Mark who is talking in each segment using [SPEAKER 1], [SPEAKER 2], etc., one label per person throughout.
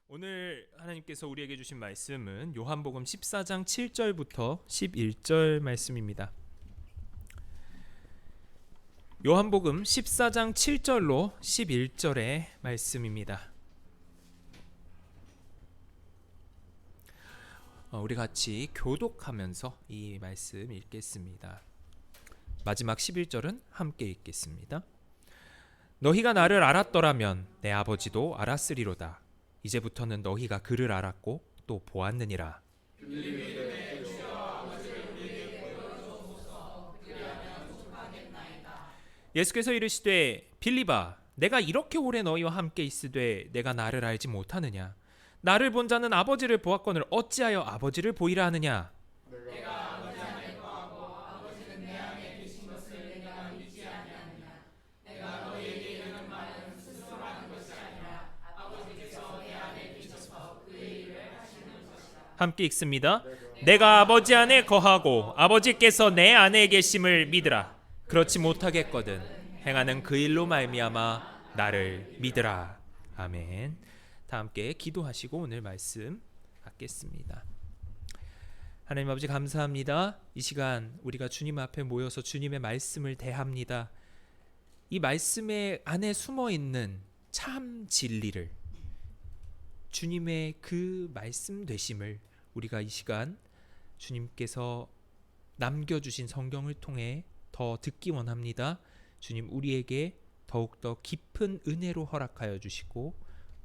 [SPEAKER 1] 오늘 하나님께서 우리에게 주신 말씀은 요한복음 14장 7절부터 11절 말씀입니다. 요한복음 14장 7절로 11절의 말씀입니다. 우리 같이 교독하면서 이 말씀 읽겠습니다. 마지막 11절은 함께 읽겠습니다. 너희가 나를 알았더라면 내 아버지도 알았으리로다. 이제부터는 너희가 그를 알았고 또 보았느니라. 예수께서 이르시되 빌립아, 내가 이렇게 오래 너희와 함께 있으되 내가 나를 알지 못하느냐? 나를 본 자는 아버지를 보았거늘 어찌하여 아버지를 보이라 하느냐? 함께 읽습니다. 내가 아버지 안에 거하고 아버지께서 내 안에 계심을 믿으라. 그렇지 못하겠거든 행하는 그 일로 말미암아 나를 믿으라. 아멘. 다 함께 기도하시고 오늘 말씀 받겠습니다. 하나님 아버지 감사합니다. 이 시간 우리가 주님 앞에 모여서 주님의 말씀을 대합니다. 이 말씀의 안에 숨어 있는 참 진리를, 주님의 그 말씀 되심을 우리가 이 시간 주님께서 남겨주신 성경을 통해 더 듣기 원합니다. 주님, 우리에게 더욱더 깊은 은혜로 허락하여 주시고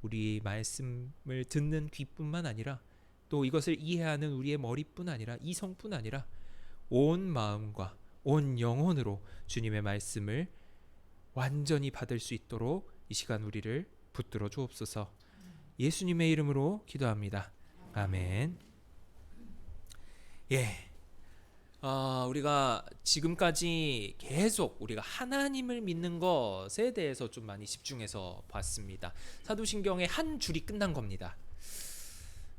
[SPEAKER 1] 우리 말씀을 듣는 귀뿐만 아니라 또 이것을 이해하는 우리의 머리뿐 아니라 이성뿐 아니라 온 마음과 온 영혼으로 주님의 말씀을 완전히 받을 수 있도록 이 시간 우리를 붙들어 주옵소서. 예수님의 이름으로 기도합니다. 아멘. 우리가 지금까지 계속 우리가 하나님을 믿는 것에 대해서 좀 많이 집중해서 봤습니다. 사도신경의 한 줄이 끝난 겁니다.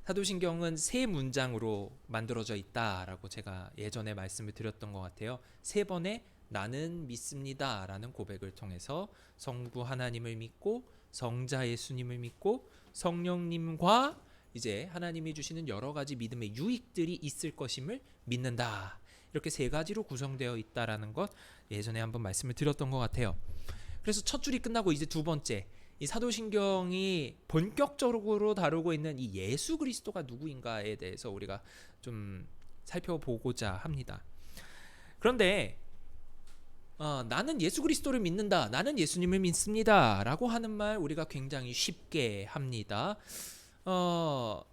[SPEAKER 1] 사도신경은 세 문장으로 만들어져 있다라고 제가 예전에 말씀을 드렸던 것 같아요. 세 번의 나는 믿습니다 라는 고백을 통해서 성부 하나님을 믿고 성자 예수님을 믿고 성령님과 이제 하나님이 주시는 여러 가지 믿음의 유익들이 있을 것임을 믿는다. 이렇게 세 가지로 구성되어 있다라는 것 예전에 한번 말씀을 드렸던 것 같아요. 그래서 첫 줄이 끝나고 이제 두 번째, 이 사도신경이 본격적으로 다루고 있는 이 예수 그리스도가 누구인가에 대해서 우리가 좀 살펴보고자 합니다. 그런데 나는 예수 그리스도를 믿는다, 나는 예수님을 믿습니다 라고 하는 말 우리가 굉장히 쉽게 합니다.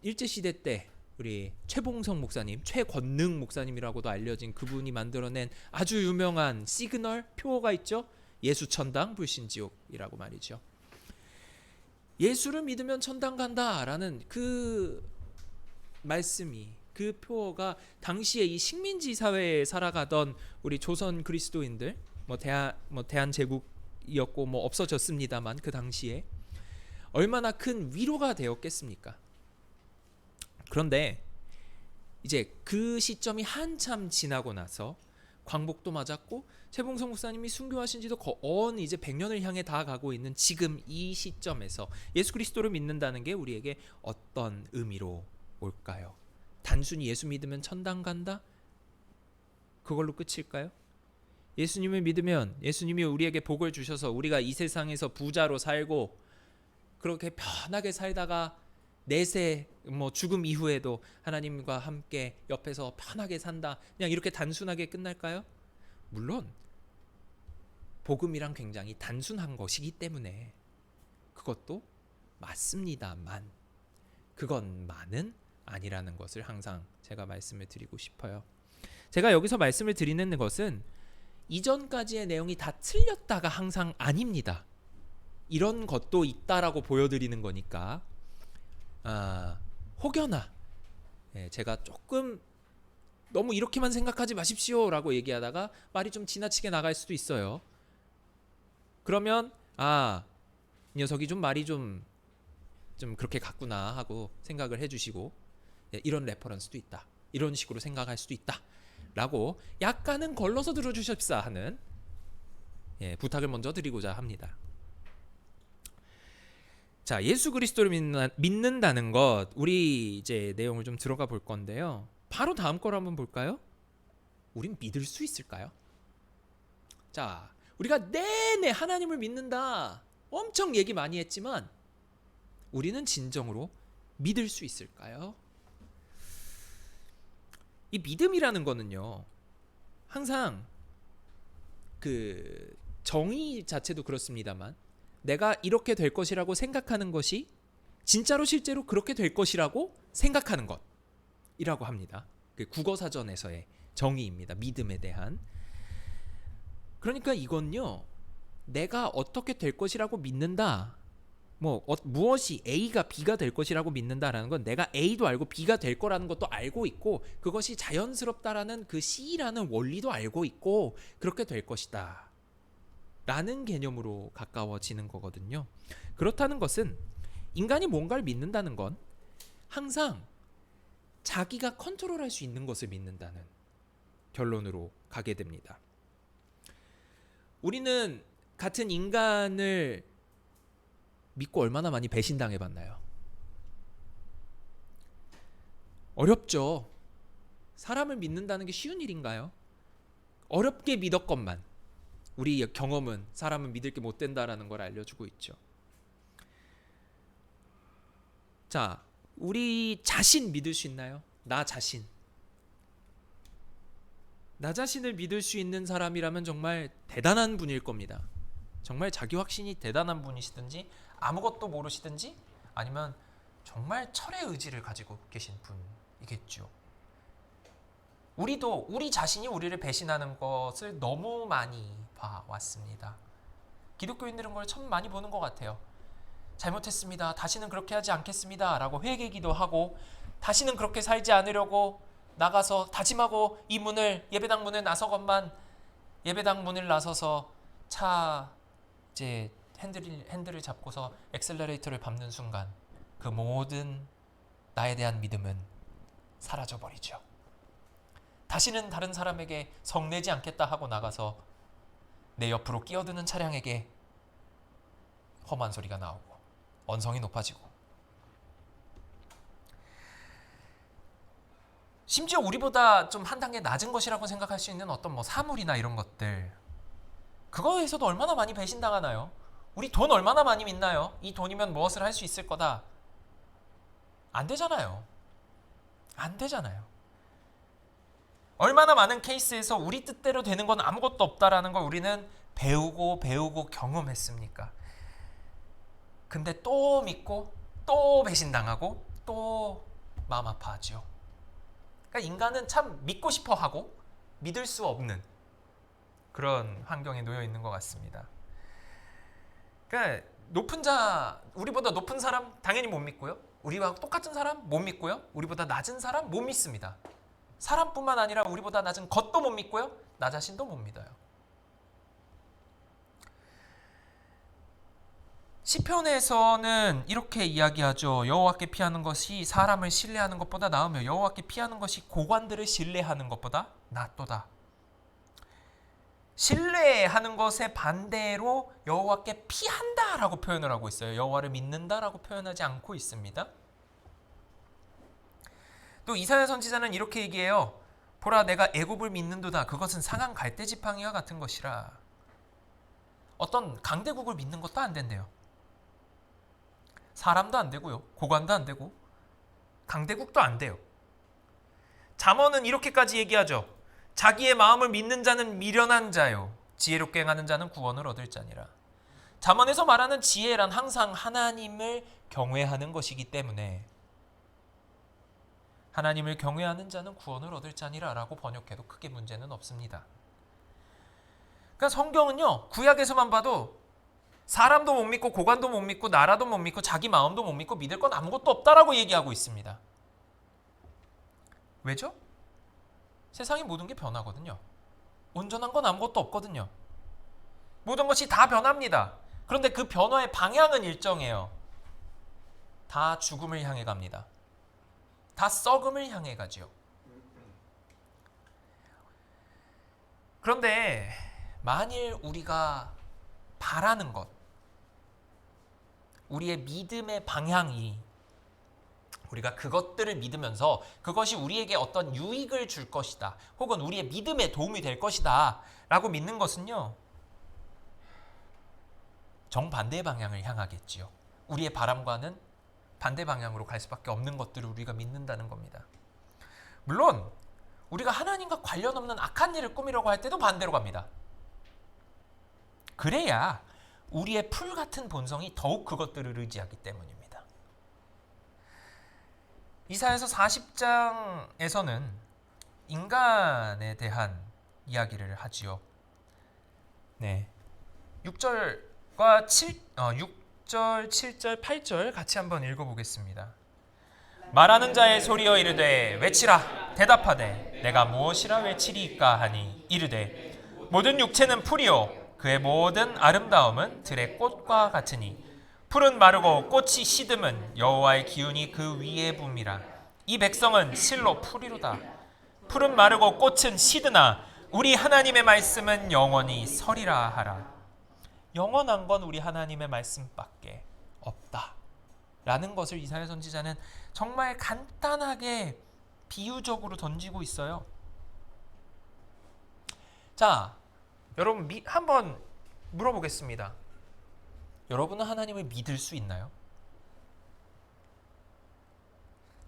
[SPEAKER 1] 일제시대 때 우리 최봉성 목사님, 최권능 목사님이라고도 알려진 그분이 만들어낸 아주 유명한 시그널 표어가 있죠. 예수천당 불신지옥이라고 말이죠. 예수를 믿으면 천당 간다라는 그 말씀이, 그 표어가 당시에 이 식민지 사회에 살아가던 우리 조선 그리스도인들, 대한제국이었고 없어졌습니다만 그 당시에 얼마나 큰 위로가 되었겠습니까? 그런데 이제 그 시점이 한참 지나고 나서 광복도 맞았고 최봉성 목사님이 순교하신 지도 거의 이제 100년을 향해 다가가고 있는 지금 이 시점에서 예수 그리스도를 믿는다는 게 우리에게 어떤 의미로 올까요? 단순히 예수 믿으면 천당 간다? 그걸로 끝일까요? 예수님을 믿으면 예수님이 우리에게 복을 주셔서 우리가 이 세상에서 부자로 살고 그렇게 편하게 살다가 내세 죽음 이후에도 하나님과 함께 옆에서 편하게 산다, 그냥 이렇게 단순하게 끝날까요? 물론 복음이란 굉장히 단순한 것이기 때문에 그것도 맞습니다만 그것만은 아니라는 것을 항상 제가 말씀을 드리고 싶어요. 제가 여기서 말씀을 드리는 것은 이전까지의 내용이 다 틀렸다가 항상 아닙니다. 이런 것도 있다라고 보여드리는 거니까 혹여나 제가 조금 너무 이렇게만 생각하지 마십시오 라고 얘기하다가 말이 좀 지나치게 나갈 수도 있어요. 그러면 이 녀석이 좀 말이 좀 그렇게 같구나 하고 생각을 해주시고 이런 레퍼런스도 있다, 이런 식으로 생각할 수도 있다 라고 약간은 걸러서 들어주십사 하는 부탁을 먼저 드리고자 합니다. 자, 예수 그리스도를 믿는다는 것, 우리 이제 내용을 좀 들어가 볼 건데요. 바로 다음 걸 한번 볼까요? 우린 믿을 수 있을까요? 자, 우리가 내내 하나님을 믿는다 엄청 얘기 많이 했지만 우리는 진정으로 믿을 수 있을까요? 이 믿음이라는 거는요, 항상 그 정의 자체도 그렇습니다만 내가 이렇게 될 것이라고 생각하는 것이 진짜로 실제로 그렇게 될 것이라고 생각하는 것이라고 합니다. 그 국어사전에서의 정의입니다. 믿음에 대한. 그러니까 이건요, 내가 어떻게 될 것이라고 믿는다, 무엇이 A가 B가 될 것이라고 믿는다라는 건 내가 A도 알고 B가 될 거라는 것도 알고 있고 그것이 자연스럽다라는 그 C라는 원리도 알고 있고 그렇게 될 것이다 라는 개념으로 가까워지는 거거든요. 그렇다는 것은 인간이 뭔가를 믿는다는 건 항상 자기가 컨트롤할 수 있는 것을 믿는다는 결론으로 가게 됩니다. 우리는 같은 인간을 믿고 얼마나 많이 배신당해 봤나요? 어렵죠. 사람을 믿는다는 게 쉬운 일인가요? 어렵게 믿었건만 우리 경험은 사람은 믿을 게 못 된다라는 걸 알려주고 있죠. 자, 우리 자신 믿을 수 있나요? 나 자신. 나 자신을 믿을 수 있는 사람이라면 정말 대단한 분일 겁니다. 정말 자기 확신이 대단한 분이시든지 아무것도 모르시든지 아니면 정말 철의 의지를 가지고 계신 분이겠죠. 우리도 우리 자신이 우리를 배신하는 것을 너무 많이 봐왔습니다. 기독교인들은 걸 참 많이 보는 것 같아요. 잘못했습니다. 다시는 그렇게 하지 않겠습니다. 라고 회개기도 하고 다시는 그렇게 살지 않으려고 나가서 다짐하고 이 문을 예배당 문을 나서건만 예배당 문을 나서서 차 이제 핸들을 잡고서 엑셀러레이터를 밟는 순간 그 모든 나에 대한 믿음은 사라져 버리죠. 다시는 다른 사람에게 성내지 않겠다 하고 나가서 내 옆으로 끼어드는 차량에게 험한 소리가 나오고 언성이 높아지고 심지어 우리보다 좀 한 단계 낮은 것이라고 생각할 수 있는 어떤 사물이나 이런 것들 그거에서도 얼마나 많이 배신당하나요? 우리 돈 얼마나 많이 믿나요? 이 돈이면 무엇을 할 수 있을 거다. 안 되잖아요. 안 되잖아요. 얼마나 많은 케이스에서 우리 뜻대로 되는 건 아무것도 없다라는 걸 우리는 배우고 경험했습니까? 근데 또 믿고 또 배신당하고 또 마음 아파하죠. 그러니까 인간은 참 믿고 싶어 하고 믿을 수 없는 그런 환경에 놓여 있는 것 같습니다. 그러니까 높은 자, 우리보다 높은 사람 당연히 못 믿고요. 우리와 똑같은 사람 못 믿고요. 우리보다 낮은 사람 못 믿습니다. 사람뿐만 아니라 우리보다 낮은 것도 못 믿고요. 나 자신도 못 믿어요. 시편에서는 이렇게 이야기하죠. 여호와께 피하는 것이 사람을 신뢰하는 것보다 나으며 여호와께 피하는 것이 고관들을 신뢰하는 것보다 낫도다. 신뢰하는 것의 반대로 여호와께 피한다라고 표현을 하고 있어요. 여호와를 믿는다라고 표현하지 않고 있습니다. 또 이사야 선지자는 이렇게 얘기해요. 보라 내가 애굽을 믿는도다. 그것은 상한 갈대지팡이와 같은 것이라. 어떤 강대국을 믿는 것도 안 된대요. 사람도 안 되고요. 고관도 안 되고 강대국도 안 돼요. 잠언은 이렇게까지 얘기하죠. 자기의 마음을 믿는 자는 미련한 자요. 지혜롭게 행하는 자는 구원을 얻을 자니라. 잠언에서 말하는 지혜란 항상 하나님을 경외하는 것이기 때문에 하나님을 경외하는 자는 구원을 얻을 자니라 라고 번역해도 크게 문제는 없습니다. 그러니까 성경은요. 구약에서만 봐도 사람도 못 믿고 고관도 못 믿고 나라도 못 믿고 자기 마음도 못 믿고 믿을 건 아무것도 없다라고 얘기하고 있습니다. 왜죠? 세상의 모든 게 변하거든요. 온전한 건 아무것도 없거든요. 모든 것이 다 변합니다. 그런데 그 변화의 방향은 일정해요. 다 죽음을 향해 갑니다. 다 썩음을 향해 가죠. 그런데 만일 우리가 바라는 것, 우리의 믿음의 방향이 우리가 그것들을 믿으면서 그것이 우리에게 어떤 유익을 줄 것이다, 혹은 우리의 믿음에 도움이 될 것이다 라고 믿는 것은요, 정반대의 방향을 향하겠지요. 우리의 바람과는 반대 방향으로 갈 수밖에 없는 것들을 우리가 믿는다는 겁니다. 물론 우리가 하나님과 관련 없는 악한 일을 꾸미려고 할 때도 반대로 갑니다. 그래야 우리의 풀 같은 본성이 더욱 그것들을 의지하기 때문입니다. 이사야서 40장에서는 인간에 대한 이야기를 하지요. 네. 6절과 6절, 7절, 8절 같이 한번 읽어보겠습니다. 말하는 자의 소리여 이르되 외치라. 대답하되 내가 무엇이라 외치리이까 하니 이르되 모든 육체는 풀이요 그의 모든 아름다움은 들의 꽃과 같으니 풀은 마르고 꽃이 시듬은 여호와의 기운이 그 위에 붐이라. 이 백성은 실로 풀이로다. 풀은 마르고 꽃은 시드나 우리 하나님의 말씀은 영원히 서리라 하라. 영원한 건 우리 하나님의 말씀밖에 없다 라는 것을 이사야 선지자는 정말 간단하게 비유적으로 던지고 있어요. 자, 여러분 한번 물어보겠습니다. 여러분은 하나님을 믿을 수 있나요?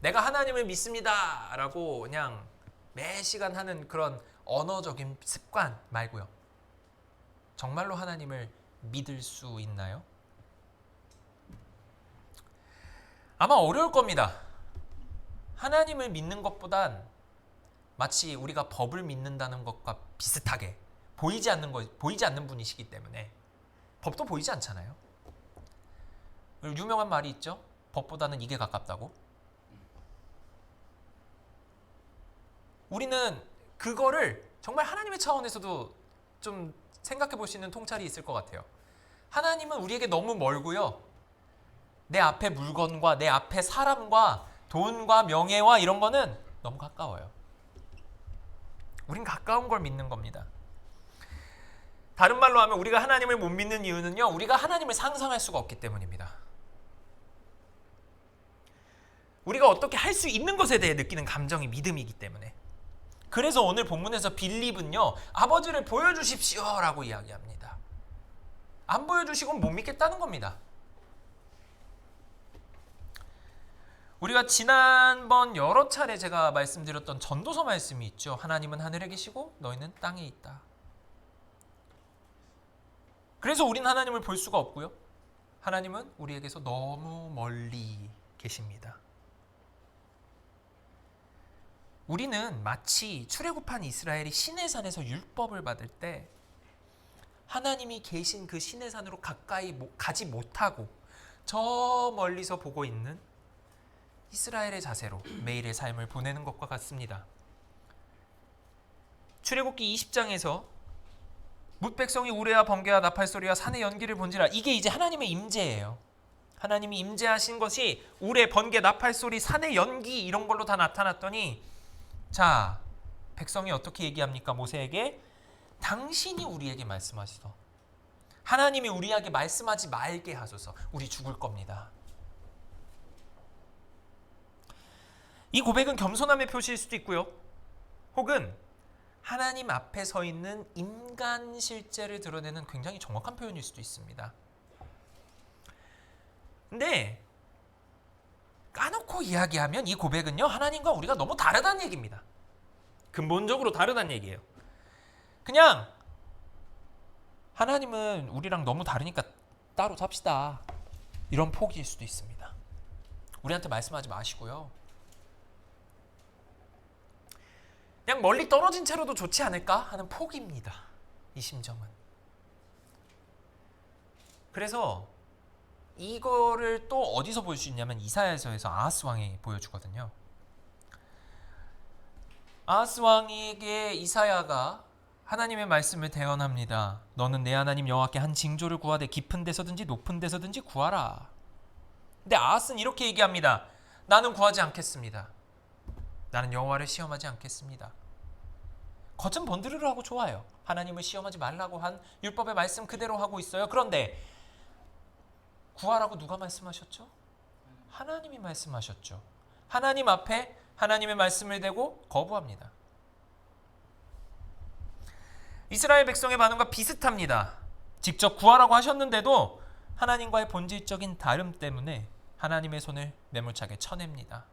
[SPEAKER 1] 내가 하나님을 믿습니다 라고 그냥 매 시간 하는 그런 언어적인 습관 말고요, 정말로 하나님을 믿을 수 있나요? 아마 어려울 겁니다. 하나님을 믿는 것보단 마치 우리가 법을 믿는다는 것과 비슷하게 보이지 않는 분이시기 때문에, 법도 보이지 않잖아요. 유명한 말이 있죠. 법보다는 이게 가깝다고. 우리는 그거를 정말 하나님의 차원에서도 좀 생각해 볼 수 있는 통찰이 있을 것 같아요. 하나님은 우리에게 너무 멀고요, 내 앞에 물건과 내 앞에 사람과 돈과 명예와 이런 거는 너무 가까워요. 우린 가까운 걸 믿는 겁니다. 다른 말로 하면 우리가 하나님을 못 믿는 이유는요, 우리가 하나님을 상상할 수가 없기 때문입니다. 우리가 어떻게 할 수 있는 것에 대해 느끼는 감정이 믿음이기 때문에. 그래서 오늘 본문에서 빌립은요, 아버지를 보여주십시오 라고 이야기합니다. 안 보여주시고는 못 믿겠다는 겁니다. 우리가 지난번 여러 차례 제가 말씀드렸던 전도서 말씀이 있죠. 하나님은 하늘에 계시고 너희는 땅에 있다. 그래서 우린 하나님을 볼 수가 없고요, 하나님은 우리에게서 너무 멀리 계십니다. 우리는 마치 출애굽한 이스라엘이 시내산에서 율법을 받을 때 하나님이 계신 그 시내산으로 가까이 가지 못하고 저 멀리서 보고 있는 이스라엘의 자세로 매일의 삶을 보내는 것과 같습니다. 출애굽기 20장에서 뭇 백성이 우레와 번개와 나팔 소리와 산의 연기를 본지라, 이게 이제 하나님의 임재예요. 하나님이 임재하신 것이 우레, 번개, 나팔 소리, 산의 연기 이런 걸로 다 나타났더니, 자, 백성이 어떻게 얘기합니까? 모세에게 당신이 우리에게 말씀하시소. 하나님이 우리에게 말씀하지 말게 하소서. 우리 죽을 겁니다. 이 고백은 겸손함의 표시일 수도 있고요, 혹은 하나님 앞에 서 있는 인간 실제를 드러내는 굉장히 정확한 표현일 수도 있습니다. 근데 까놓고 이야기하면 이 고백은요, 하나님과 우리가 너무 다르다는 얘기입니다. 근본적으로 다르다는 얘기예요. 그냥 하나님은 우리랑 너무 다르니까 따로 삽시다, 이런 포기일 수도 있습니다. 우리한테 말씀하지 마시고요, 그냥 멀리 떨어진 채로도 좋지 않을까 하는 포기입니다, 이 심정은. 그래서 이거를 또 어디서 볼 수 있냐면 이사야서에서 아하스 왕이 보여주거든요. 아하스 왕에게 이사야가 하나님의 말씀을 대언합니다. 너는 내 하나님 여호와께 한 징조를 구하되 깊은 데서든지 높은 데서든지 구하라. 근데 아하스는 이렇게 얘기합니다. 나는 구하지 않겠습니다. 나는 여호와를 시험하지 않겠습니다. 겉은 번드르르 하고 좋아요. 하나님을 시험하지 말라고 한 율법의 말씀 그대로 하고 있어요. 그런데 구하라고 누가 말씀하셨죠? 하나님이 말씀하셨죠. 하나님 앞에 하나님의 말씀을 대고 거부합니다. 이스라엘 백성의 반응과 비슷합니다. 직접 구하라고 하셨는데도 하나님과의 본질적인 다름 때문에 하나님의 손을 매몰차게 쳐냅니다.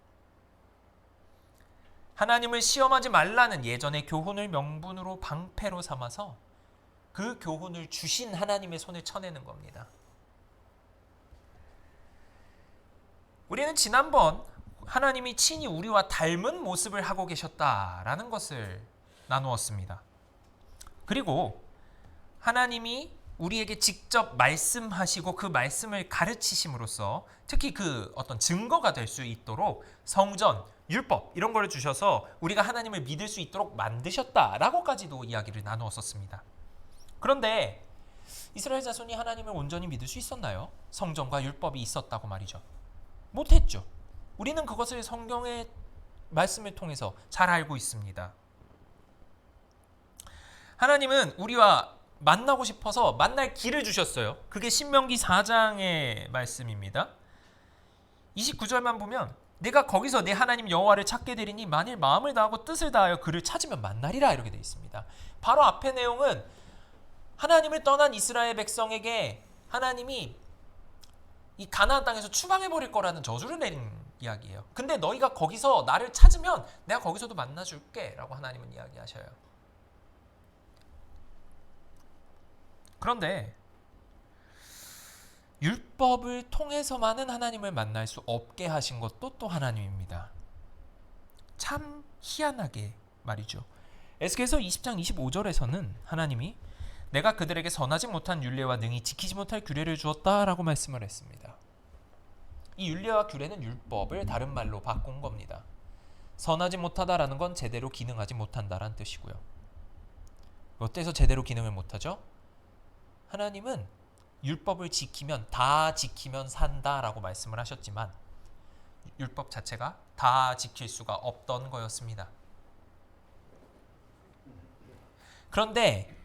[SPEAKER 1] 하나님을 시험하지 말라는 예전의 교훈을 명분으로 방패로 삼아서 그 교훈을 주신 하나님의 손을 쳐내는 겁니다. 우리는 지난번 하나님이 친히 우리와 닮은 모습을 하고 계셨다라는 것을 나누었습니다. 그리고 하나님이 우리에게 직접 말씀하시고 그 말씀을 가르치심으로써 특히 그 어떤 증거가 될 수 있도록 성전, 율법 이런 걸 주셔서 우리가 하나님을 믿을 수 있도록 만드셨다라고까지도 이야기를 나누었었습니다. 그런데 이스라엘 자손이 하나님을 온전히 믿을 수 있었나요? 성전과 율법이 있었다고 말이죠. 못했죠. 우리는 그것을 성경의 말씀을 통해서 잘 알고 있습니다. 하나님은 우리와 만나고 싶어서 만날 길을 주셨어요. 그게 신명기 4장의 말씀입니다. 29절만 보면 내가 거기서 내 하나님 여호와를 찾게 되리니 만일 마음을 다하고 뜻을 다하여 그를 찾으면 만나리라 이렇게 되어 있습니다. 바로 앞의 내용은 하나님을 떠난 이스라엘 백성에게 하나님이 이 가나안 땅에서 추방해버릴 거라는 저주를 내린 이야기예요. 근데 너희가 거기서 나를 찾으면 내가 거기서도 만나줄게 라고 하나님은 이야기하셔요. 그런데 율법을 통해서만은 하나님을 만날 수 없게 하신 것도 또 하나님입니다. 참 희한하게 말이죠. 에스겔서 20장 25절에서는 하나님이 내가 그들에게 선하지 못한 율례와 능히 지키지 못할 규례를 주었다라고 말씀을 했습니다. 이 율례와 규례는 율법을 다른 말로 바꾼 겁니다. 선하지 못하다라는 건 제대로 기능하지 못한다라는 뜻이고요. 어때서 제대로 기능을 못하죠? 하나님은 율법을 지키면 다 지키면 산다라고 말씀을 하셨지만 율법 자체가 다 지킬 수가 없던 거였습니다. 그런데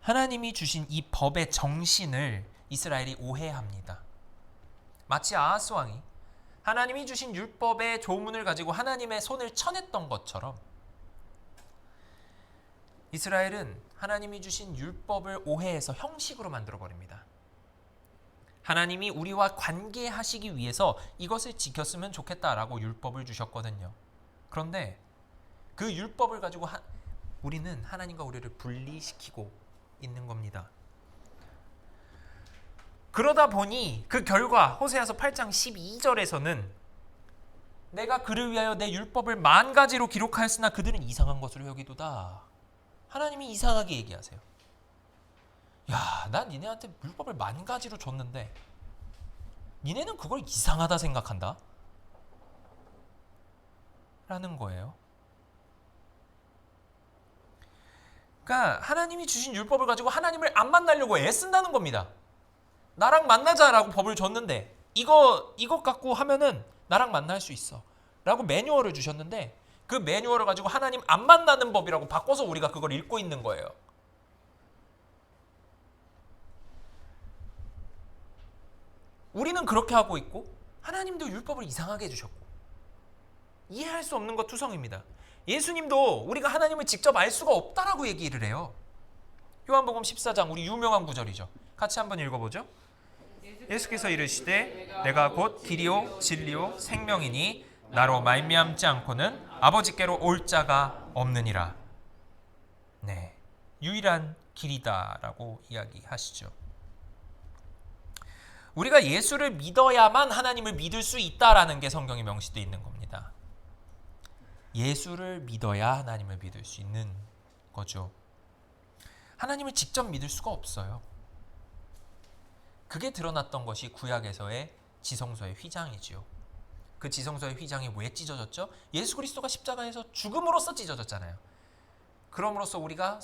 [SPEAKER 1] 하나님이 주신 이 법의 정신을 이스라엘이 오해합니다. 마치 아하스 왕이 하나님이 주신 율법의 조문을 가지고 하나님의 손을 쳐냈던 것처럼 이스라엘은 하나님이 주신 율법을 오해해서 형식으로 만들어버립니다. 하나님이 우리와 관계하시기 위해서 이것을 지켰으면 좋겠다라고 율법을 주셨거든요. 그런데 그 율법을 가지고 우리는 하나님과 우리를 분리시키고 있는 겁니다. 그러다 보니 그 결과 호세아서 8장 12절에서는 내가 그를 위하여 내 율법을 만 가지로 기록하였으나 그들은 이상한 것으로 여기도다. 하나님이 이상하게 얘기하세요. 야, 난 니네한테 율법을 만 가지로 줬는데 니네는 그걸 이상하다 생각한다? 라는 거예요. 그러니까 하나님이 주신 율법을 가지고 하나님을 안 만나려고 애쓴다는 겁니다. 나랑 만나자라고 법을 줬는데 이것 갖고 하면은 나랑 만날 수 있어 라고 매뉴얼을 주셨는데 그 매뉴얼을 가지고 하나님 안 만나는 법이라고 바꿔서 우리가 그걸 읽고 있는 거예요. 우리는 그렇게 하고 있고 하나님도 율법을 이상하게 해주셨고 이해할 수 없는 것 투성입니다. 예수님도 우리가 하나님을 직접 알 수가 없다라고 얘기를 해요. 요한복음 14장 우리 유명한 구절이죠. 같이 한번 읽어보죠. 예수께서 이르시되 내가 곧 길이요 진리요 생명이니 나로 말미암지 않고는 아버지께로 올 자가 없느니라. 네, 유일한 길이다라고 이야기하시죠. 우리가 예수를 믿어야만 하나님을 믿을 수 있다라는 게 성경에 명시되어 있는 겁니다. 예수를 믿어야 하나님을 믿을 수 있는 거죠. 하나님을 직접 믿을 수가 없어요. 그게 드러났던 것이 구약에서의 지성소의 휘장이지요. 그 지성소의 휘장이 왜 찢어졌죠? 예수 그리스도가 십자가에서 죽음으로써 찢어졌잖아요. 그럼으로써 우리가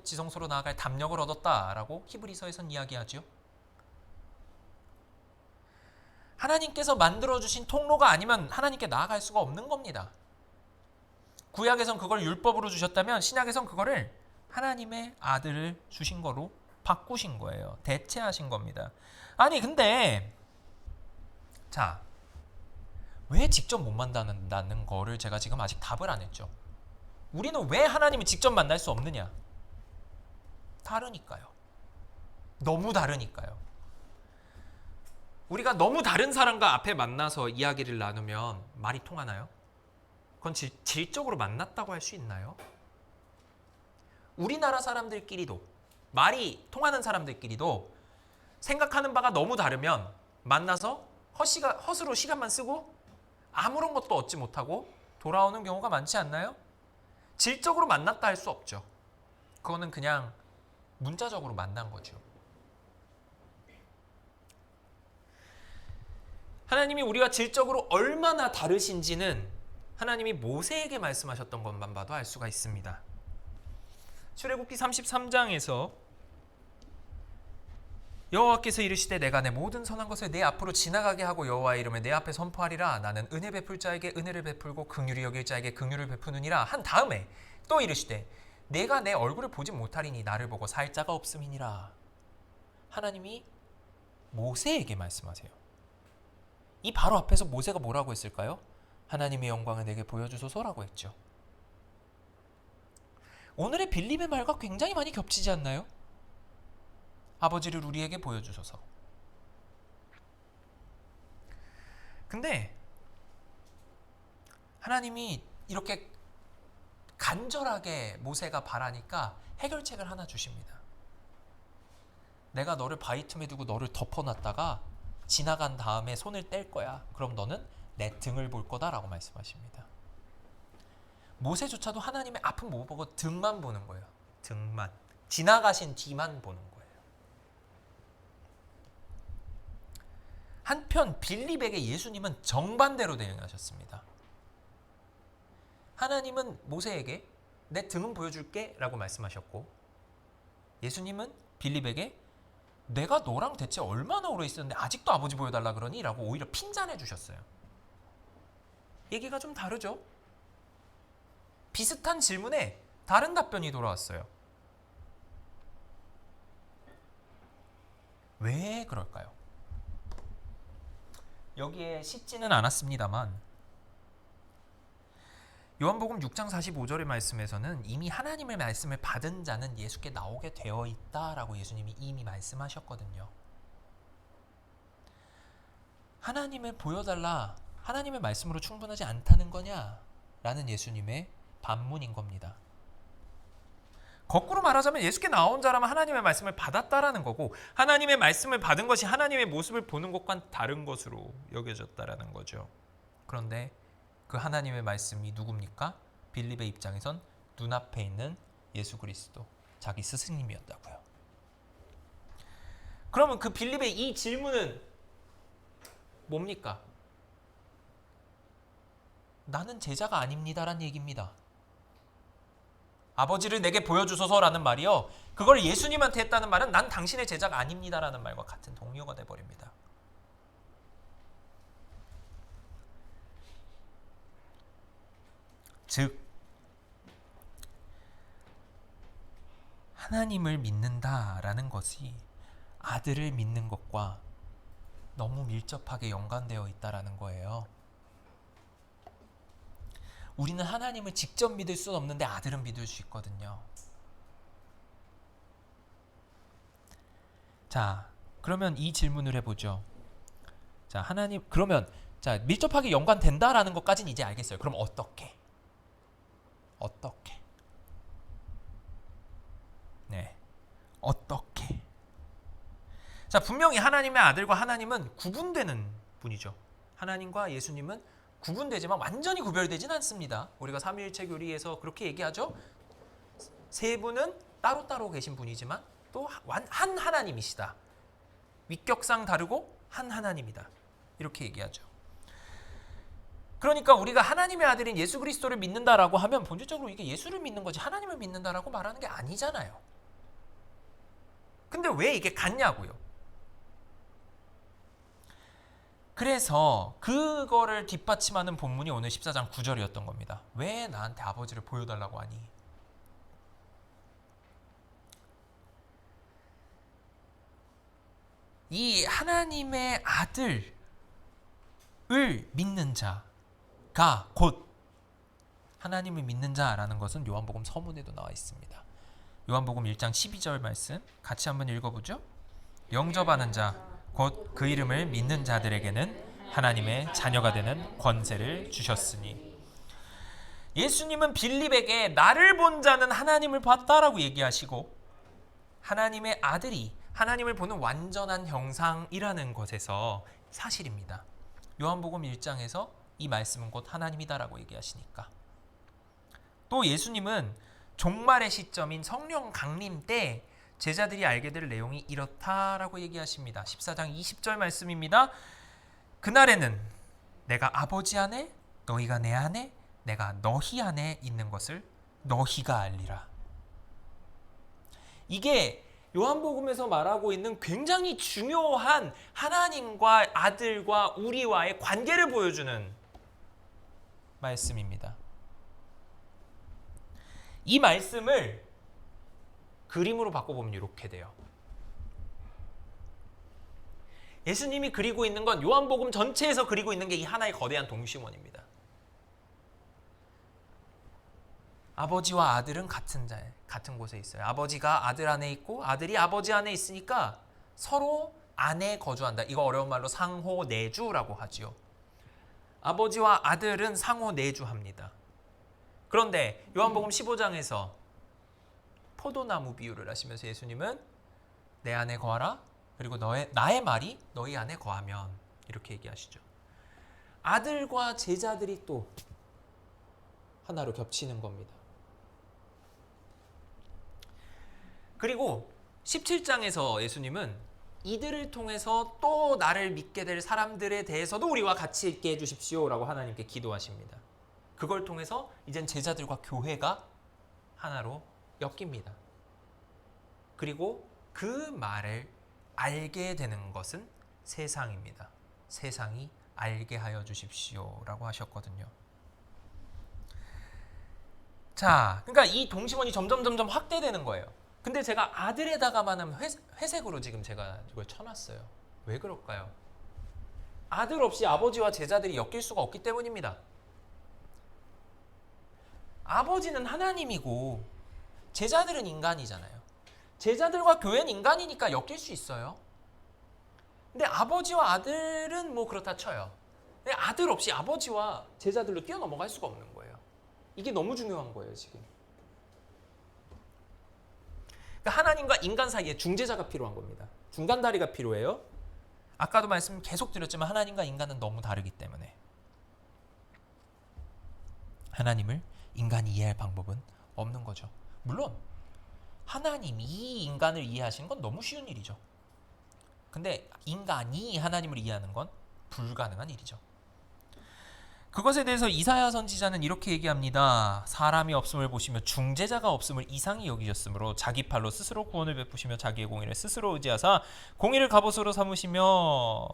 [SPEAKER 1] 지성소로 나아갈 담력을 얻었다라고 히브리서에선 이야기하죠. 하나님께서 만들어주신 통로가 아니면 하나님께 나아갈 수가 없는 겁니다. 구약에선 그걸 율법으로 주셨다면 신약에선 그거를 하나님의 아들을 주신 거로 바꾸신 거예요. 대체하신 겁니다. 아니 근데 자, 왜 직접 못 만난다는 거를 제가 지금 아직 답을 안 했죠. 우리는 왜 하나님을 직접 만날 수 없느냐? 다르니까요. 너무 다르니까요. 우리가 너무 다른 사람과 앞에 만나서 이야기를 나누면 말이 통하나요? 그건 질적으로 만났다고 할 수 있나요? 우리나라 사람들끼리도, 말이 통하는 사람들끼리도 생각하는 바가 너무 다르면 만나서 헛으로 시간만 쓰고 아무런 것도 얻지 못하고 돌아오는 경우가 많지 않나요? 질적으로 만났다 할 수 없죠. 그거는 그냥 문자적으로 만난 거죠. 하나님이 우리와 질적으로 얼마나 다르신지는 하나님이 모세에게 말씀하셨던 것만 봐도 알 수가 있습니다. 출애굽기 33장에서 여호와께서 이르시되 내가 내 모든 선한 것을 내 앞으로 지나가게 하고 여호와의 이름을 내 앞에 선포하리라. 나는 은혜 베풀 자에게 은혜를 베풀고 긍휼히 여길 자에게 긍휼을 베푸느니라 한 다음에 또 이르시되 내가 내 얼굴을 보지 못하리니 나를 보고 살 자가 없음이니라. 하나님이 모세에게 말씀하세요. 이 바로 앞에서 모세가 뭐라고 했을까요? 하나님의 영광을 내게 보여주소서라고 했죠. 오늘의 빌립의 말과 굉장히 많이 겹치지 않나요? 아버지를 우리에게 보여주소서. 근데 하나님이 이렇게 간절하게 모세가 바라니까 해결책을 하나 주십니다. 내가 너를 바위 틈에 두고 너를 덮어놨다가 지나간 다음에 손을 뗄 거야. 그럼 너는 내 등을 볼 거다라고 말씀하십니다. 모세조차도 하나님의 앞은 못 보고 등만 보는 거예요. 등만. 지나가신 뒤만 보는 거예요. 한편 빌립에게 예수님은 정반대로 대응하셨습니다. 하나님은 모세에게 내 등은 보여줄게 라고 말씀하셨고, 예수님은 빌립에게 내가 너랑 대체 얼마나 오래 있었는데 아직도 아버지 보여달라 그러니? 라고 오히려 핀잔해 주셨어요. 얘기가 좀 다르죠? 비슷한 질문에 다른 답변이 돌아왔어요. 왜 그럴까요? 여기에 씻지는 않았습니다만 요한복음 6장 45절의 말씀에서는 이미 하나님의 말씀을 받은 자는 예수께 나오게 되어 있다라고 예수님이 이미 말씀하셨거든요. 하나님을 보여달라, 하나님의 말씀으로 충분하지 않다는 거냐? 라는 예수님의 반문인 겁니다. 거꾸로 말하자면 예수께 나온 자라면 하나님의 말씀을 받았다라는 거고, 하나님의 말씀을 받은 것이 하나님의 모습을 보는 것과는 다른 것으로 여겨졌다라는 거죠. 그런데 그 하나님의 말씀이 누굽니까? 빌립의 입장에선 눈앞에 있는 예수 그리스도, 자기 스승님이었다고요. 그러면 그 빌립의 이 질문은 뭡니까? 나는 제자가 아닙니다라는 얘기입니다. 아버지를 내게 보여주소서라는 말이요, 그걸 예수님한테 했다는 말은 난 당신의 제자가 아닙니다라는 말과 같은 동료가 돼버립니다. 즉 하나님을 믿는다라는 것이 아들을 믿는 것과 너무 밀접하게 연관되어 있다라는 거예요. 우리는 하나님을 직접 믿을 수는 없는데 아들은 믿을 수 있거든요. 자, 그러면 이 질문을 해보죠. 자, 하나님, 그러면 자, 밀접하게 연관된다라는 것까지는 이제 알겠어요. 그럼 어떻게? 네, 어떻게? 자, 분명히 하나님의 아들과 하나님은 구분되는 분이죠. 하나님과 예수님은 구분되지만 완전히 구별되지는 않습니다. 우리가 삼위일체 교리에서 그렇게 얘기하죠. 세 분은 따로따로 계신 분이지만 또 한 하나님이시다. 위격상 다르고 한 하나님이다. 이렇게 얘기하죠. 그러니까 우리가 하나님의 아들인 예수 그리스도를 믿는다라고 하면 본질적으로 이게 예수를 믿는 거지 하나님을 믿는다라고 말하는 게 아니잖아요. 근데 왜 이게 같냐고요. 그래서 그거를 뒷받침하는 본문이 오늘 14장 9절이었던 겁니다. 왜 나한테 아버지를 보여달라고 하니? 이 하나님의 아들, 믿는 자가 곧 하나님을 믿는 자라는 것은 요한복음 서문에도 나와 있습니다. 요한복음 1장 12절 말씀 같이 한번 읽어보죠. 영접하는 자 곧 그 이름을 믿는 자들에게는 하나님의 자녀가 되는 권세를 주셨으니. 예수님은 빌립에게 나를 본 자는 하나님을 봤다라고 얘기하시고, 하나님의 아들이 하나님을 보는 완전한 형상이라는 것에서 사실입니다. 요한복음 1장에서 이 말씀은 곧 하나님이다라고 얘기하시니까. 또 예수님은 종말의 시점인 성령 강림 때 제자들이 알게 될 내용이 이렇다라고 얘기하십니다. 14장 20절 말씀입니다. 그날에는 내가 아버지 안에 너희가 내 안에 내가 너희 안에 있는 것을 너희가 알리라. 이게 요한복음에서 말하고 있는 굉장히 중요한 하나님과 아들과 우리와의 관계를 보여주는 말씀입니다. 이 말씀을 그림으로 바꿔보면 이렇게 돼요. 예수님이 그리고 있는 건 요한복음 전체에서 그리고 있는 게 이 하나의 거대한 동심원입니다. 아버지와 아들은 같은 곳에 있어요. 아버지가 아들 안에 있고 아들이 아버지 안에 있으니까 서로 안에 거주한다. 이거 어려운 말로 상호 내주라고 하지요. 아버지와 아들은 상호 내주합니다. 그런데 요한복음 15장에서 포도나무 비유를 하시면서 예수님은 내 안에 거하라, 그리고 나의 말이 너희 안에 거하면, 이렇게 얘기하시죠. 아들과 제자들이 또 하나로 겹치는 겁니다. 그리고 17장에서 예수님은 이들을 통해서 또 나를 믿게 될 사람들에 대해서도 우리와 같이 있게 해주십시오 라고 하나님께 기도하십니다. 그걸 통해서 이젠 제자들과 교회가 하나로 엮입니다. 그리고 그 말을 알게 되는 것은 세상입니다. 세상이 알게 하여 주십시오 라고 하셨거든요. 자, 그러니까 이 동심원이 점점 확대되는 거예요. 근데 제가 아들에다가만은 회색으로 지금 제가 이걸 쳐놨어요. 왜 그럴까요? 아들 없이 아버지와 제자들이 엮일 수가 없기 때문입니다. 아버지는 하나님이고 제자들은 인간이잖아요. 제자들과 교회는 인간이니까 엮일 수 있어요. 근데 아버지와 아들은 뭐 그렇다 쳐요. 근데 아들 없이 아버지와 제자들로 뛰어넘어갈 수가 없는 거예요. 이게 너무 중요한 거예요, 지금. 그러니까 하나님과 인간 사이에 중재자가 필요한 겁니다. 중간다리가 필요해요. 아까도 말씀 계속 드렸지만 하나님과 인간은 너무 다르기 때문에 하나님을 인간이 이해할 방법은 없는 거죠. 물론 하나님이 인간을 이해하시는 건 너무 쉬운 일이죠. 근데 인간이 하나님을 이해하는 건 불가능한 일이죠. 그것에 대해서 이사야 선지자는 이렇게 얘기합니다. 사람이 없음을 보시며 중재자가 없음을 이상히 여기셨으므로 자기 팔로 스스로 구원을 베푸시며 자기의 공의를 스스로 의지하사 공의를 갑옷으로 삼으시며.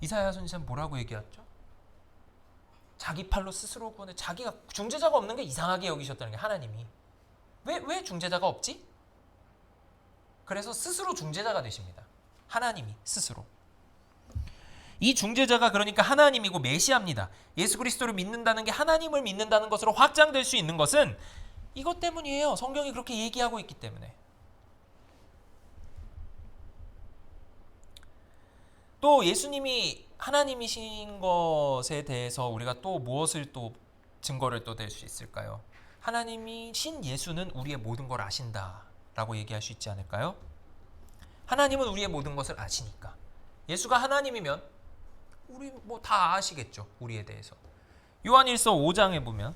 [SPEAKER 1] 이사야 선지자는 뭐라고 얘기했죠? 자기 팔로 스스로 구원을, 자기가 중재자가 없는 게 이상하게 여기셨다는 게 하나님이. 왜 중재자가 없지? 그래서 스스로 중재자가 되십니다. 하나님이 스스로. 이 중재자가 그러니까 하나님이고 메시아입니다. 예수 그리스도를 믿는다는 게 하나님을 믿는다는 것으로 확장될 수 있는 것은 이것 때문이에요. 성경이 그렇게 얘기하고 있기 때문에. 또 예수님이 하나님이신 것에 대해서 우리가 또 무엇을 또 증거를 또 댈 수 있을까요? 하나님이신 예수는 우리의 모든 걸 아신다라고 얘기할 수 있지 않을까요? 하나님은 우리의 모든 것을 아시니까. 예수가 하나님이면 우리 뭐 다 아시겠죠, 우리에 대해서. 요한일서 5장에 보면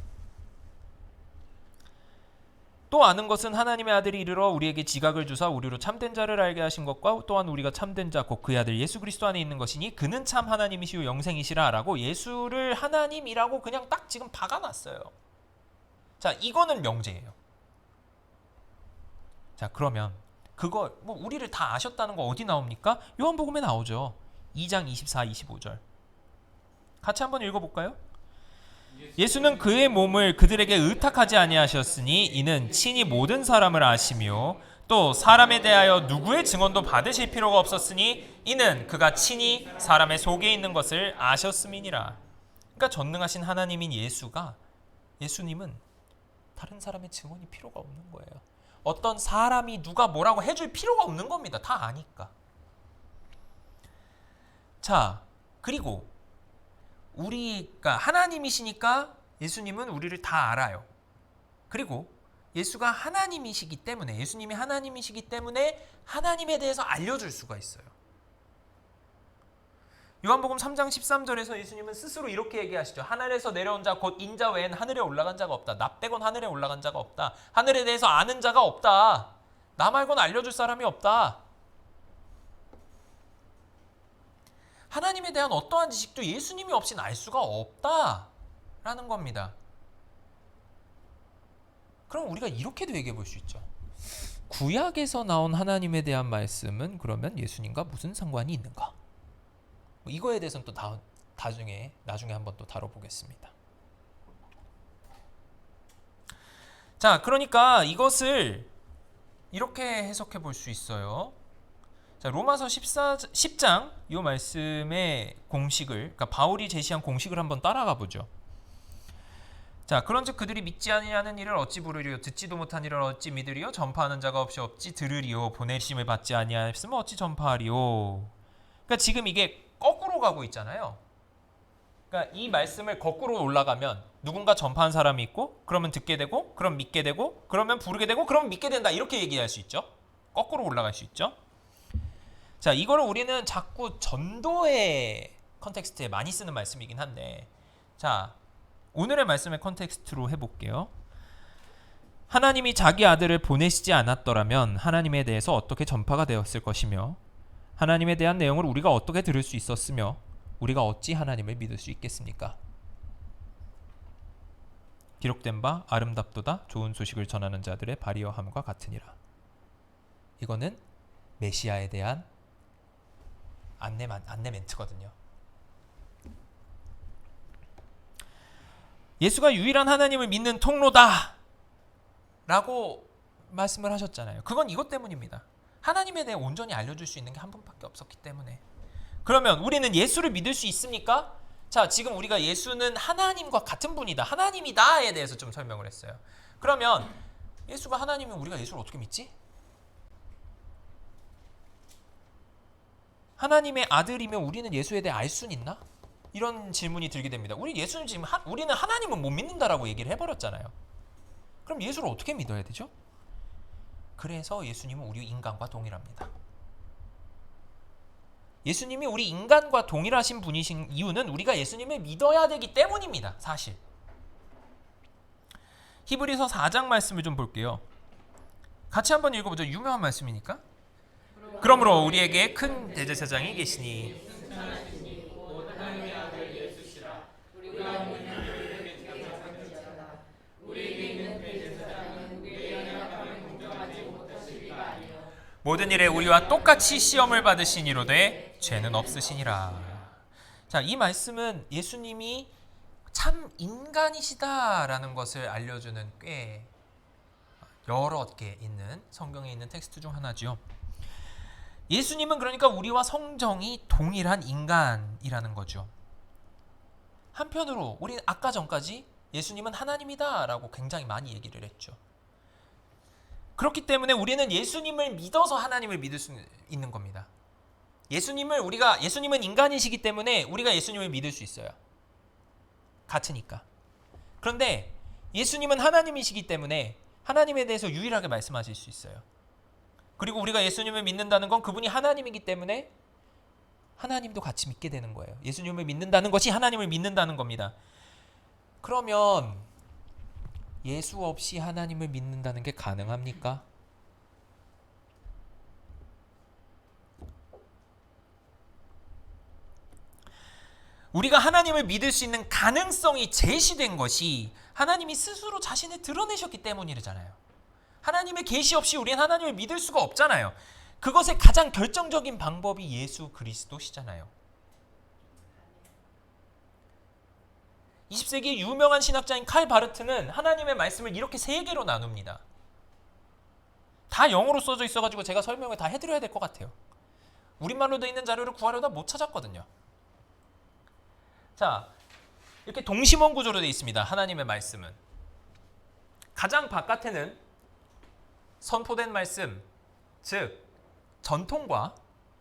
[SPEAKER 1] 또 아는 것은 하나님의 아들이 이르러 우리에게 지각을 주사 우리로 참된 자를 알게 하신 것과 또한 우리가 참된 자 곧 그의 아들 예수 그리스도 안에 있는 것이니 그는 참 하나님이시요 영생이시라 라고 예수를 하나님이라고 그냥 딱 지금 박아놨어요. 자, 이거는 명제예요. 자, 그러면 그거 뭐 우리를 다 아셨다는 거 어디 나옵니까? 요한복음에 나오죠. 2장 24, 25절. 같이 한번 읽어볼까요? 예수는 그의 몸을 그들에게 의탁하지 아니하셨으니 이는 친히 모든 사람을 아시며 또 사람에 대하여 누구의 증언도 받으실 필요가 없었으니 이는 그가 친히 사람의 속에 있는 것을 아셨음이니라. 그러니까 전능하신 하나님인 예수님은 다른 사람의 증언이 필요가 없는 거예요. 어떤 사람이 누가 뭐라고 해줄 필요가 없는 겁니다. 다 아니까. 자, 그리고 우리가 하나님이시니까 예수님은 우리를 다 알아요. 그리고 예수가 하나님이시기 때문에, 예수님이 하나님이시기 때문에 하나님에 대해서 알려줄 수가 있어요. 요한복음 3장 13절에서 예수님은 스스로 이렇게 얘기하시죠. 하늘에서 내려온 자 곧 인자 외엔 하늘에 올라간 자가 없다. 나 빼곤 하늘에 올라간 자가 없다. 하늘에 대해서 아는 자가 없다. 나 말고는 알려줄 사람이 없다. 하나님에 대한 어떠한 지식도 예수님이 없이는 알 수가 없다라는 겁니다. 그럼 우리가 이렇게도 얘기해 볼 수 있죠. 구약에서 나온 하나님에 대한 말씀은 그러면 예수님과 무슨 상관이 있는가? 이거에 대해서는 또 나중에 한번 또 다뤄보겠습니다. 자, 그러니까 이것을 이렇게 해석해 볼 수 있어요. 자, 로마서 10장 이 말씀의 공식을, 그러니까 바울이 제시한 공식을 한번 따라가 보죠. 자, 그런즉 그들이 믿지 아니하는 일을 어찌 부르리요? 듣지도 못한 일을 어찌 믿으리요? 전파하는 자가 없이 어찌 들으리요? 보내심을 받지 아니하였으면 어찌 전파하리요? 그러니까 지금 이게 거꾸로 가고 있잖아요. 그러니까 이 말씀을 거꾸로 올라가면 누군가 전파한 사람이 있고, 그러면 듣게 되고, 그럼 믿게 되고, 그러면 부르게 되고, 그럼 믿게 된다. 이렇게 얘기할 수 있죠. 거꾸로 올라갈 수 있죠. 자, 이거를 우리는 자꾸 전도의 컨텍스트에 많이 쓰는 말씀이긴 한데, 자, 오늘의 말씀의 컨텍스트로 해볼게요. 하나님이 자기 아들을 보내시지 않았더라면 하나님에 대해서 어떻게 전파가 되었을 것이며, 하나님에 대한 내용을 우리가 어떻게 들을 수 있었으며, 우리가 어찌 하나님을 믿을 수 있겠습니까? 기록된 바 아름답도다 좋은 소식을 전하는 자들의 발이어함과 같으니라. 이거는 메시아에 대한 안내 멘트거든요. 예수가 유일한 하나님을 믿는 통로다 라고 말씀을 하셨잖아요. 그건 이것 때문입니다. 하나님에 대해 온전히 알려줄 수 있는 게 한 분밖에 없었기 때문에. 그러면 우리는 예수를 믿을 수 있습니까? 자, 지금 우리가 예수는 하나님과 같은 분이다, 하나님이다에 대해서 좀 설명을 했어요. 그러면 예수가 하나님이면 우리가 예수를 어떻게 믿지? 하나님의 아들이면 우리는 예수에 대해 알 수는 있나? 이런 질문이 들게 됩니다. 우리는 하나님은 못 믿는다라고 얘기를 해버렸잖아요. 그럼 예수를 어떻게 믿어야 되죠? 그래서 예수님은 우리 인간과 동일합니다. 예수님이 우리 인간과 동일하신 분이신 이유는 우리가 예수님을 믿어야 되기 때문입니다. 사실. 히브리서 4장 말씀을 좀 볼게요. 같이 한번 읽어보죠. 유명한 말씀이니까. 그러므로 우리에게 큰 대제사장이 계시니 모든 일에 우리와 똑같이 시험을 받으시니로되 죄는 없으시니라. 자, 이 말씀은 예수님이 참 인간이시다라는 것을 알려주는 꽤 여러 개 있는 성경에 있는 텍스트 중 하나죠. 예수님은 그러니까 우리와 성정이 동일한 인간이라는 거죠. 한편으로 우리는 아까 전까지 예수님은 하나님이다라고 굉장히 많이 얘기를 했죠. 그렇기 때문에 우리는 예수님을 믿어서 하나님을 믿을 수 있는 겁니다. 예수님은 인간이시기 때문에 우리가 예수님을 믿을 수 있어요. 같으니까. 그런데 예수님은 하나님이시기 때문에 하나님에 대해서 유일하게 말씀하실 수 있어요. 그리고 우리가 예수님을 믿는다는 건 그분이 하나님이기 때문에 하나님도 같이 믿게 되는 거예요. 예수님을 믿는다는 것이 하나님을 믿는다는 겁니다. 그러면 예수 없이 하나님을 믿는다는 게 가능합니까? 우리가 하나님을 믿을 수 있는 가능성이 제시된 것이 하나님이 스스로 자신을 드러내셨기 때문이잖아요. 하나님의 계시 없이 우리는 하나님을 믿을 수가 없잖아요. 그것의 가장 결정적인 방법이 예수 그리스도시잖아요. 20세기 유명한 신학자인 칼 바르트는 하나님의 말씀을 이렇게 세 개로 나눕니다. 다 영어로 써져 있어가지고 제가 설명을 다 해드려야 될 것 같아요. 우리말로 되어 있는 자료를 구하려다 못 찾았거든요. 자, 이렇게 동심원 구조로 되어 있습니다. 하나님의 말씀은. 가장 바깥에는 선포된 말씀, 즉 전통과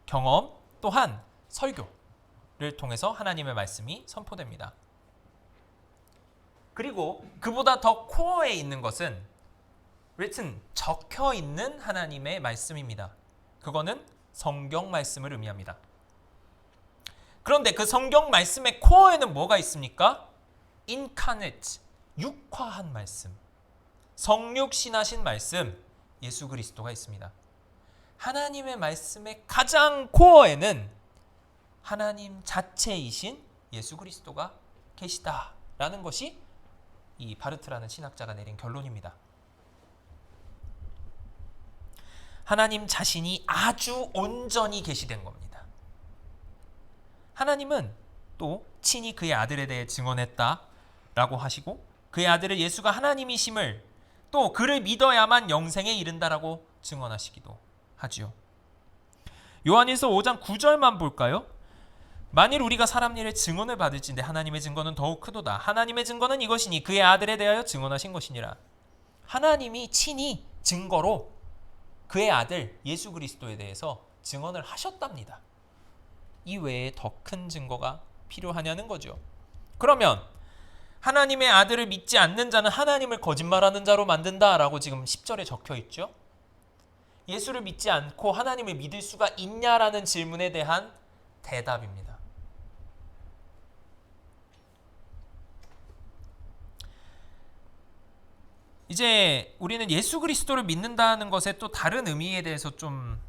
[SPEAKER 1] 경험 또한 설교를 통해서 하나님의 말씀이 선포됩니다. 그리고 그보다 더 코어에 있는 것은 written, 적혀 있는 하나님의 말씀입니다. 그거는 성경 말씀을 의미합니다. 그런데 그 성경 말씀의 코어에는 뭐가 있습니까? incarnate, 육화한 말씀, 성육신하신 말씀, 예수 그리스도가 있습니다. 하나님의 말씀의 가장 코어에는 하나님 자체이신 예수 그리스도가 계시다라는 것이 이 바르트라는 신학자가 내린 결론입니다. 하나님 자신이 아주 온전히 계시된 겁니다. 하나님은 또 친히 그의 아들에 대해 증언했다라고 하시고 그의 아들을 예수가 하나님이심을 또 그를 믿어야만 영생에 이른다라고 증언하시기도 하지요. 요한일서 5장 9절만 볼까요? 만일 우리가 사람 일에 증언을 받을진대 하나님의 증거는 더욱 크도다. 하나님의 증거는 이것이니 그의 아들에 대하여 증언하신 것이니라. 하나님이 친히 증거로 그의 아들 예수 그리스도에 대해서 증언을 하셨답니다. 이 외에 더 큰 증거가 필요하냐는 거죠. 그러면 하나님의 아들을 믿지 않는 자는 하나님을 거짓말하는 자로 만든다라고 지금 10절에 적혀 있죠. 예수를 믿지 않고 하나님을 믿을 수가 있냐라는 질문에 대한 대답입니다. 이제 우리는 예수 그리스도를 믿는다는 것의 또 다른 의미에 대해서 좀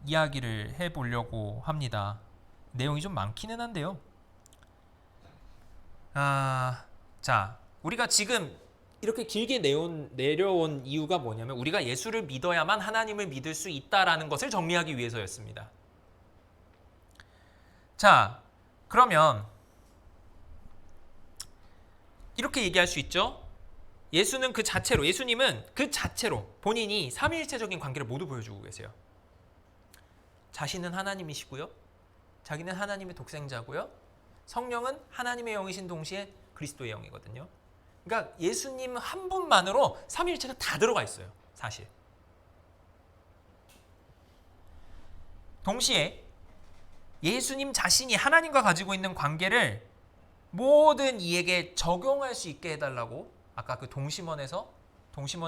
[SPEAKER 1] 이야기를 해보려고 합니다. 내용이 좀 많기는 한데요. 자, 우리가 지금 이렇게 길게 내려온 이유가 뭐냐면 우리가 예수를 믿어야만 하나님을 믿을 수 있다라는 것을 정리하기 위해서였습니다. 자, 그러면 이렇게 얘기할 수 있죠. 예수님은 그 자체로 본인이 삼위일체적인 관계를 모두 보여주고 계세요. 자신은 하나님이시고요. 자기는 하나님의 독생자고요. 성령은 하나님의 영이신 동시에 그리스도의 영이거든요. 그러니까 예수님 한 분만으로 삼위일체가 다 들어가 있어요. 사실. 동시에 예수님 자신이 하나님과 가지고 있는 관계를 모든 이에게 적용할 수 있게 해달라고 아까 그 동심원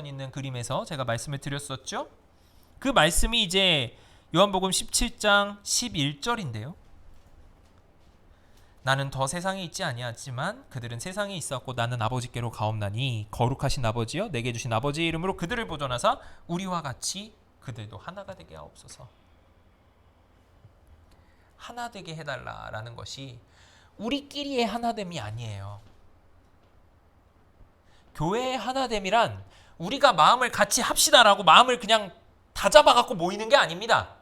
[SPEAKER 1] 있는 그림에서 제가 말씀을 드렸었죠. 그 말씀이 이제 요한복음 17장 11절인데요. 나는 더 세상에 있지 아니하지만 그들은 세상에 있었고 나는 아버지께로 가옵나니 거룩하신 아버지여 내게 주신 아버지의 이름으로 그들을 보존하사 우리와 같이 그들도 하나가 되게 하옵소서. 하나 되게 해달라라는 것이 우리끼리의 하나됨이 아니에요. 교회의 하나됨이란 우리가 마음을 같이 합시다라고 마음을 그냥 다 잡아갖고 모이는 게 아닙니다.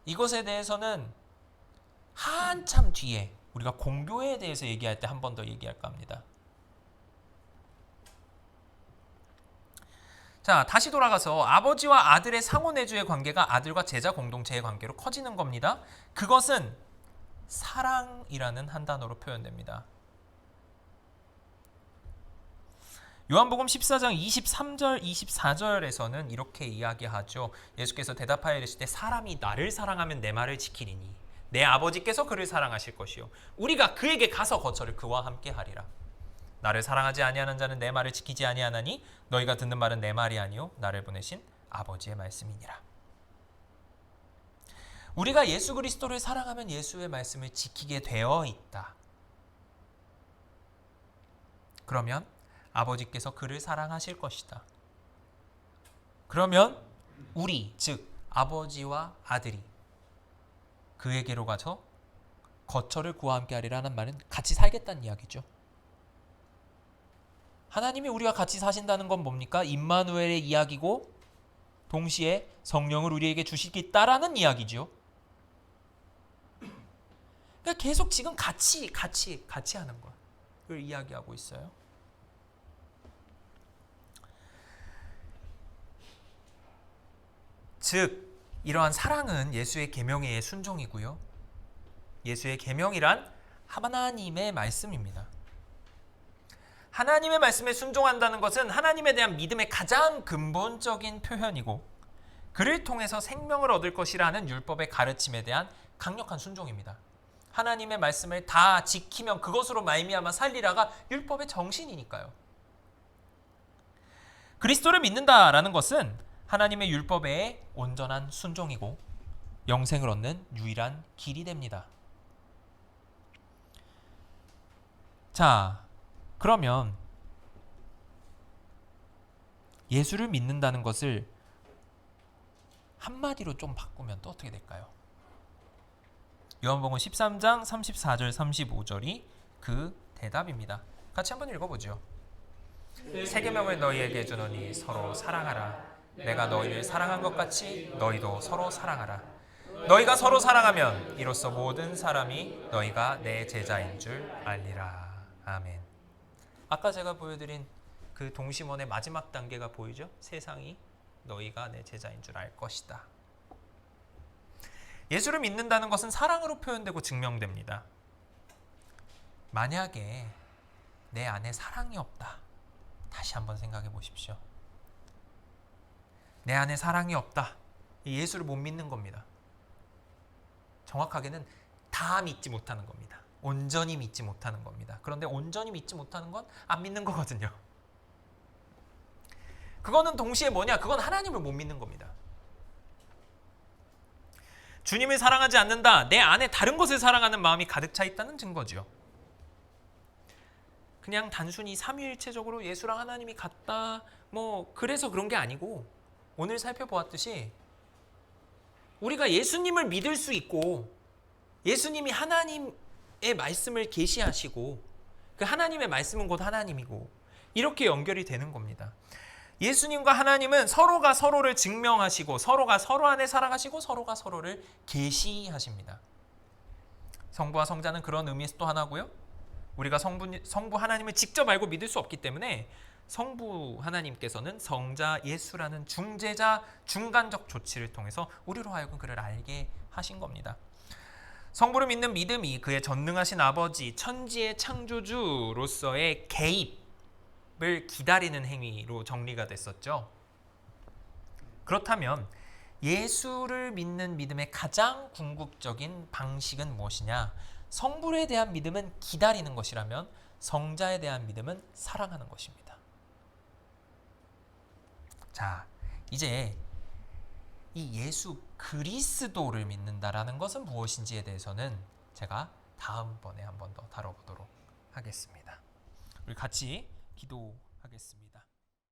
[SPEAKER 1] 이것에 대해서는 한참 뒤에 우리가 공교회에 대해서 얘기할 때 한 번 더 얘기할까 합니다. 자, 다시 돌아가서 아버지와 아들의 상호내주의 관계가 아들과 제자 공동체의 관계로 커지는 겁니다. 그것은 사랑이라는 한 단어로 표현됩니다. 요한복음 14장 23절 24절에서는 이렇게 이야기하죠. 예수께서 대답하여 이르시되 사람이 나를 사랑하면 내 말을 지키리니 내 아버지께서 그를 사랑하실 것이요 우리가 그에게 가서 거처를 그와 함께 하리라. 나를 사랑하지 아니하는 자는 내 말을 지키지 아니하나니 너희가 듣는 말은 내 말이 아니요 나를 보내신 아버지의 말씀이니라. 우리가 예수 그리스도를 사랑하면 예수의 말씀을 지키게 되어 있다. 그러면 아버지께서 그를 사랑하실 것이다. 그러면 우리, 즉 아버지와 아들이 그에게로 가서 거처를 그와 함께 하리라는 말은 같이 살겠다는 이야기죠. 하나님이 우리와 같이 사신다는 건 뭡니까? 임마누엘의 이야기고 동시에 성령을 우리에게 주시겠다라는 이야기죠. 그러니까 계속 지금 같이 하는 걸 이야기하고 있어요. 즉 이러한 사랑은 예수의 계명의 순종이고요. 예수의 계명이란 하나님의 말씀입니다. 하나님의 말씀에 순종한다는 것은 하나님에 대한 믿음의 가장 근본적인 표현이고 그를 통해서 생명을 얻을 것이라는 율법의 가르침에 대한 강력한 순종입니다. 하나님의 말씀을 다 지키면 그것으로 말미암아 살리라가 율법의 정신이니까요. 그리스도를 믿는다라는 것은 하나님의 율법에 온전한 순종이고 영생을 얻는 유일한 길이 됩니다. 자, 그러면 예수를 믿는다는 것을 한마디로 좀 바꾸면 또 어떻게 될까요? 요한복음 13장 34절 35절이 그 대답입니다. 같이 한번 읽어보죠. 새 계명을 너희에게 주노니 서로 사랑하라. 내가 너희를 사랑한 것 같이 너희도 서로 사랑하라. 너희가 서로 사랑하면 이로써 모든 사람이 너희가 내 제자인 줄 알리라. 아멘. 아까 제가 보여드린 그 동심원의 마지막 단계가 보이죠? 세상이 너희가 내 제자인 줄 알 것이다. 예수를 믿는다는 것은 사랑으로 표현되고 증명됩니다. 만약에 내 안에 사랑이 없다. 다시 한번 생각해 보십시오. 내 안에 사랑이 없다. 예수를 못 믿는 겁니다. 정확하게는 다 믿지 못하는 겁니다. 온전히 믿지 못하는 겁니다. 그런데 온전히 믿지 못하는 건 안 믿는 거거든요. 그거는 동시에 뭐냐? 그건 하나님을 못 믿는 겁니다. 주님을 사랑하지 않는다. 내 안에 다른 것을 사랑하는 마음이 가득 차 있다는 증거죠. 그냥 단순히 삼위일체적으로 예수랑 하나님이 같다. 그래서 그런 게 아니고 오늘 살펴보았듯이 우리가 예수님을 믿을 수 있고 예수님이 하나님의 말씀을 계시하시고 그 하나님의 말씀은 곧 하나님이고 이렇게 연결이 되는 겁니다. 예수님과 하나님은 서로가 서로를 증명하시고 서로가 서로 안에 살아가시고 서로가 서로를 계시하십니다. 성부와 성자는 그런 의미에서 또 하나고요. 우리가 성부 하나님을 직접 알고 믿을 수 없기 때문에 성부 하나님께서는 성자 예수라는 중재자 중간적 조치를 통해서 우리로 하여금 그를 알게 하신 겁니다. 성부를 믿는 믿음이 그의 전능하신 아버지 천지의 창조주로서의 개입을 기다리는 행위로 정리가 됐었죠. 그렇다면 예수를 믿는 믿음의 가장 궁극적인 방식은 무엇이냐? 성부에 대한 믿음은 기다리는 것이라면 성자에 대한 믿음은 사랑하는 것입니다. 자, 이제 이 예수 그리스도를 믿는다라는 것은 무엇인지에 대해서는 제가 다음번에 한 번 더 다뤄보도록 하겠습니다. 우리 같이 기도하겠습니다.